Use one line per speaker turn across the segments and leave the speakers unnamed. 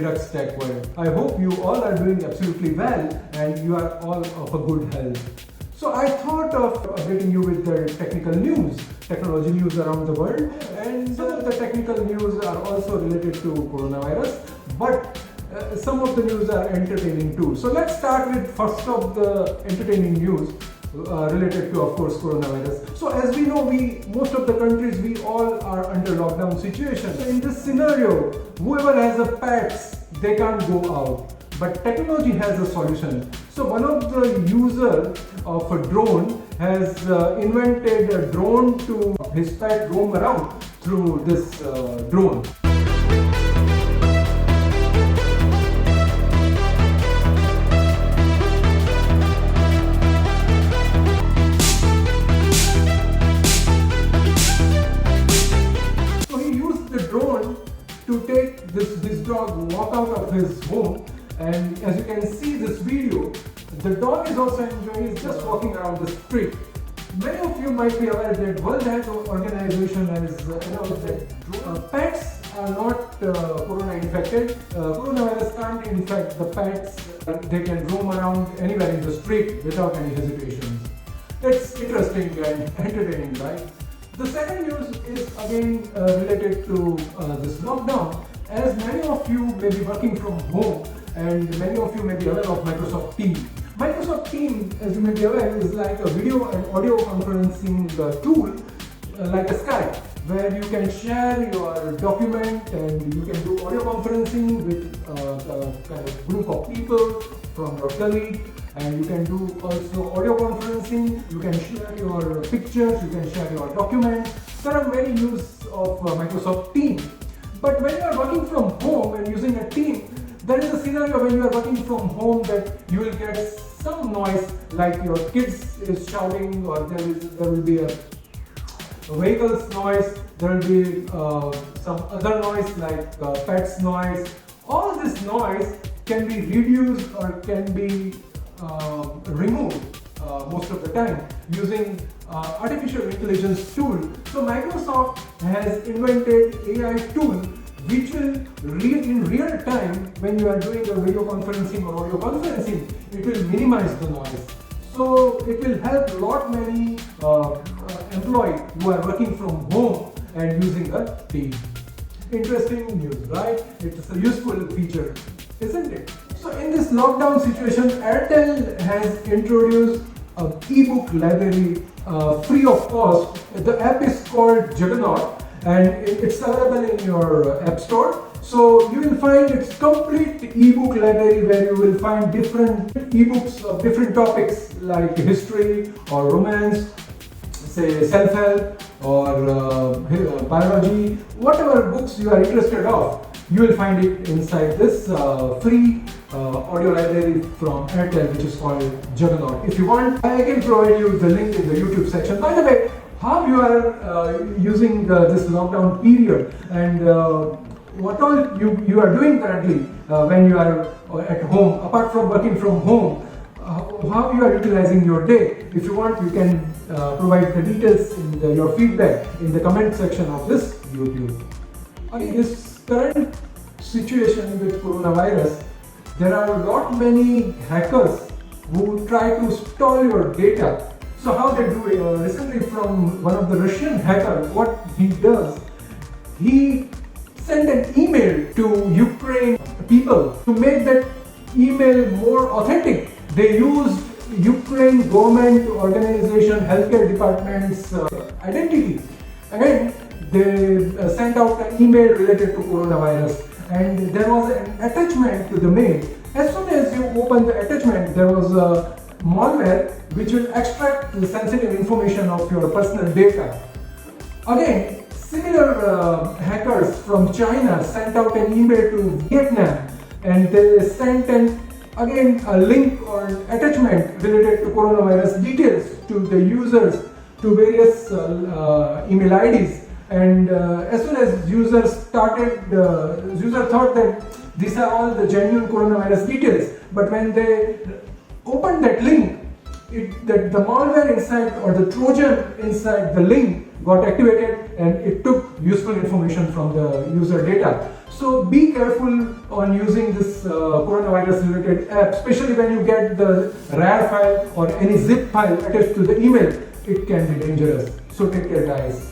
Redux Tech World. I hope you all are doing absolutely well and you are all of a good health. So I thought of updating you with the technical news, technology news around the world, and some of the technical news are also related to coronavirus, but some of the news are entertaining too. So let's start with first of the entertaining news related to, of course, coronavirus. So as we know, most of the countries, we all are under lockdown situation. So in this scenario, whoever has a pets, they can't go out. But technology has a solution. So one of the users of a drone has invented a drone to his pet roam around through this drone. So he used the drone to take this dog walk out of his home. And as you can see this video, the dog is also enjoying, he's just walking around the street. Many of you might be aware that World Health Organization has announced that pets are not corona infected. Coronavirus can't infect the pets. They can roam around anywhere in the street without any hesitation. It's interesting and entertaining, right? The second news is again related to this lockdown. As many of you may be working from home, and many of you may be aware of Microsoft Teams. Microsoft Teams, as you may be aware, is like a video and audio conferencing tool, like a Skype, where you can share your document and you can do audio conferencing with a kind of group of people from your colleague, and you can do also audio conferencing, you can share your pictures, you can share your documents. There are many uses of Microsoft Teams. But when you are working from home and using a team, there is a scenario when you are working from home that you will get some noise, like your kids is shouting, or there will be a vehicle's noise, there will be some other noise like pets noise. All this noise can be reduced or can be removed most of the time using artificial intelligence tool. So Microsoft has invented AI tool which will in real time, when you are doing a video conferencing or audio conferencing, it will minimize the noise. So it will help many employees who are working from home and using a team. Interesting news, right? It's a useful feature, isn't it? So in this lockdown situation, Airtel has introduced an ebook library free of cost. The app is called Juggernaut, and it's available in your app store. So you will find its complete ebook library where you will find different ebooks of different topics like history or romance, say self-help or biology, whatever books you are interested of, you will find it inside this free audio library from Airtel, which is called Juggernaut. If you want, I can provide you the link in the YouTube section. By the way, how you are using this lockdown period and what all you are doing currently when you are at home, apart from working from home, how you are utilizing your day. If you want, you can provide the details in your feedback in the comment section of this YouTube. Again, this current situation with coronavirus, there are many hackers who try to stole your data. So how they do it? Recently, from one of the Russian hackers, what he does, he sent an email to Ukraine people to make that email more authentic. They used Ukraine government organization, healthcare department's identity. Again, they sent out an email related to coronavirus, and there was an attachment to the mail. As soon as you open the attachment, there was a malware which will extract the sensitive information of your personal data. Again, similar hackers from China sent out an email to Vietnam, and they sent again a link or attachment related to coronavirus details to the users to various email IDs. And as soon as users thought that these are all the genuine coronavirus details, but when they opened that link, the malware inside or the Trojan inside the link got activated and it took useful information from the user data. So be careful on using this coronavirus related app, especially when you get the RAR file or any zip file attached to the email. It can be dangerous. So take care, guys.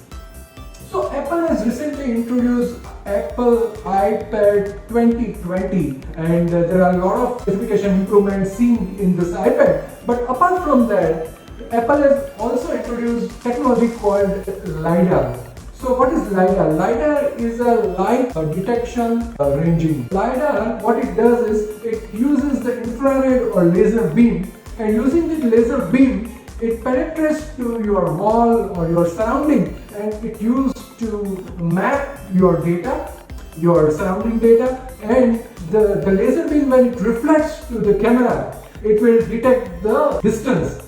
So Apple has recently introduced Apple iPad 2020 and there are a lot of specification improvements seen in this iPad. But apart from that, Apple has also introduced technology called LIDAR. So what is LIDAR? LIDAR is a light detection ranging. LIDAR, what it does is it uses the infrared or laser beam, and using the laser beam it penetrates to your wall or your surrounding, and it used to map your data, your surrounding data, and the laser beam, when it reflects to the camera, it will detect the distance.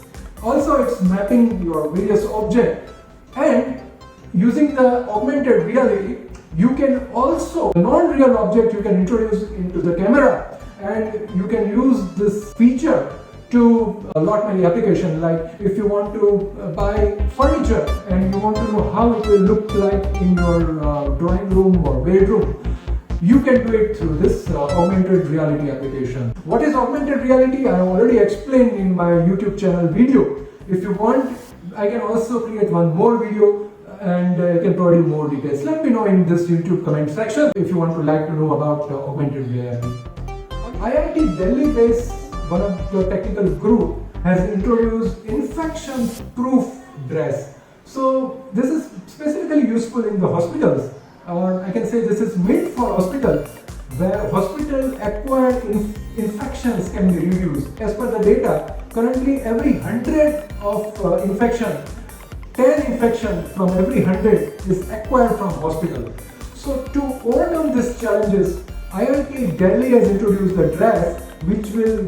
Also it's mapping your various objects, and using the augmented reality you can also, the non-real object you can introduce into the camera, and you can use this feature to a lot many applications. Like if you want to buy furniture and you want to know how it will look like in your drawing room or bedroom, you can do it through this augmented reality application. What is augmented reality? I have already explained in my YouTube channel video. If you want, I can also create one more video and I can provide you more details. Let me know in this YouTube comment section if you want to like to know about augmented reality. IIT Delhi based one of the technical group has introduced infection-proof dress. So this is specifically useful in the hospitals, or I can say this is made for hospitals, where hospital-acquired infections can be reduced. As per the data, currently every 100 of infection, 10 infection from every 100 is acquired from hospital. So to overcome these challenges, IIT Delhi has introduced a dress which will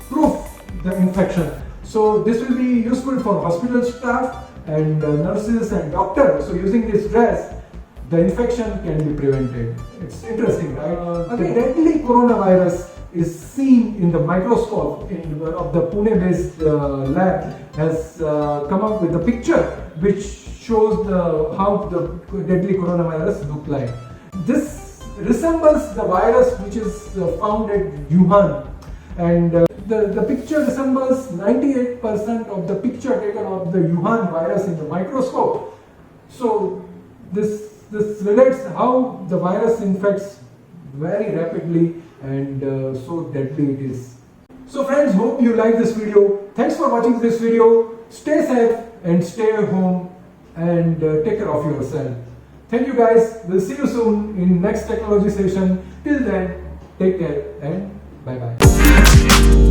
proof the infection. So this will be useful for hospital staff and nurses and doctors. So using this dress, the infection can be prevented. It's interesting, right? The deadly coronavirus is seen in the microscope of the Pune-based lab has come up with a picture which shows how the deadly coronavirus look like. This resembles the virus which is found at Wuhan, and the picture resembles 98% of the picture taken of the Wuhan virus in the microscope. So this relates how the virus infects very rapidly and so deadly it is. So friends, hope you like this video. Thanks for watching this video. Stay safe and stay home and take care of yourself. Thank you guys. We'll see you soon in next technology session. Till then, take care and bye bye.